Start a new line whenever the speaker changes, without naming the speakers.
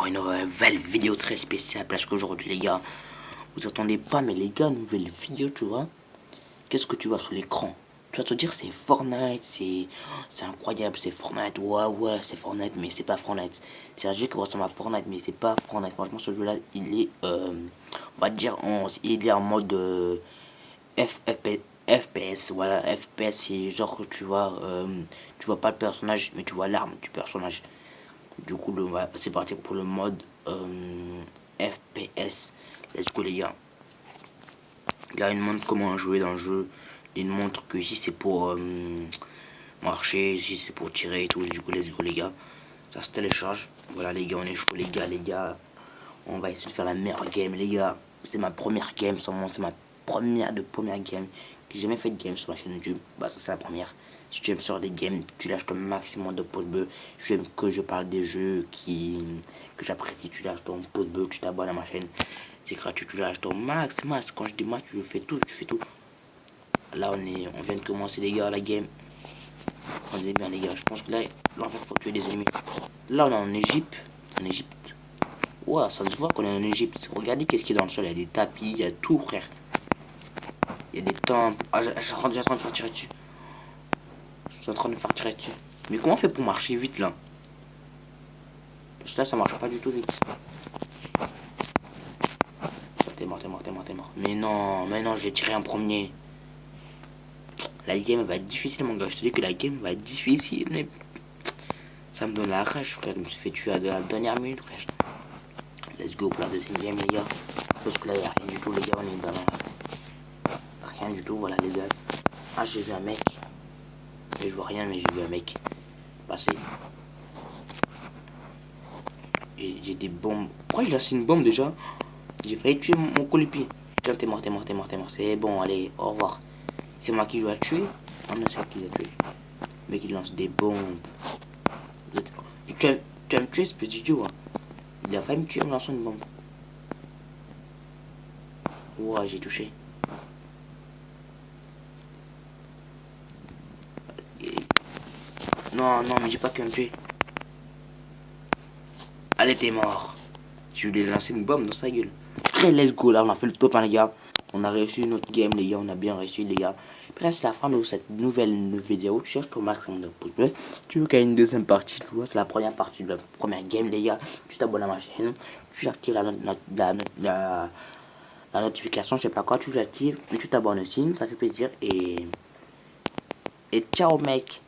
pour une nouvelle vidéo très spéciale. Parce qu'aujourd'hui, les gars, vous attendez pas, mais les gars, nouvelle vidéo, tu vois. Qu'est-ce que tu vois sur l'écran? Tu vas te dire, c'est Fortnite, c'est incroyable, c'est Fortnite. Ouais, c'est Fortnite, mais c'est pas Fortnite. C'est un jeu qui ressemble à Fortnite, mais c'est pas Fortnite. Franchement, ce jeu-là, il est, on va dire, il est en mode FPS. Voilà, FPS, c'est genre que tu vois pas le personnage, mais tu vois l'arme du personnage. Du coup, c'est parti pour le mode FPS. Let's go, les gars. Là, il me montre comment jouer dans le jeu. Il me montre que ici, c'est pour marcher. Ici, c'est pour tirer et tout. Du coup, let's go, les gars. Ça se télécharge. Voilà, les gars, on est chaud, les gars, les gars. On va essayer de faire la meilleure game, les gars. C'est ma première game, sûrement. C'est ma première game. J'ai jamais fait de game sur ma chaîne YouTube. Bah, ça, c'est la première. Si tu aimes sur des games, tu lâches ton maximum de pouces bleus. J'aime que je parle des jeux que j'apprécie. Tu lâches ton pouce bleu, tu t'abonnes à ma chaîne. C'est gratuit, tu lâches ton max. Quand je dis max, tu fais tout, tu fais tout. Là, on vient de commencer, les gars, la game. On est bien, les gars. Je pense que là, en fait, faut tuer des ennemis. Là, on est en Égypte. En Égypte. Ouais, ça se voit qu'on est en Égypte. Regardez qu'est-ce qu'il y a dans le sol. Il y a des tapis, il y a tout, frère. Il y a des temples. Ah, je suis en train de faire tirer dessus. Je suis en train de faire tirer dessus. Mais comment on fait pour marcher vite, là? Parce que là, ça marche pas du tout vite. T'es mort, t'es mort, t'es mort, t'es mort. Mais non, j'ai tiré en premier. La game va être difficile, mon gars. Je te dis que la game va être difficile, mais ça me donne la rage, frère. Je me suis fait tuer à la dernière minute, frère. Let's go pour la deuxième game, les gars. Parce que là, il n'y a rien du tout, les gars. On est dans rien du tout, voilà, les gars. Ah, j'ai vu un mec. Mais je vois rien, mais j'ai vu un mec passer. J'ai des bombes. Pourquoi il a lancé une bombe déjà? J'ai failli tuer mon coéquipier. Tiens, t'es mort, t'es mort, t'es mort, t'es mort. C'est bon, allez, au revoir. C'est moi qui dois tuer. Ah non, c'est qui l'a tué. Le mec, il lance des bombes. Tu vas me tuer, ce petit idiot. Hein. Il a failli me tuer en lançant une bombe. Ouah, j'ai touché. Non, mais j'ai pas pu me tuer. Allez, t'es mort. Je lui ai lancé une bombe dans sa gueule. Très let's go, là, on a fait le top, hein, les gars. On a réussi notre game, les gars. On a bien réussi, les gars. Après, c'est la fin de cette nouvelle vidéo. Tu cherches ton maximum de pouces bleus. Tu veux qu'il y ait une deuxième partie, tu vois. C'est la première partie de la première game, les gars. Tu t'abonnes à ma chaîne. Tu actives la notification, je sais pas quoi. Tu l'actives. Et tu t'abonnes aussi. Ça fait plaisir. Et ciao, mec.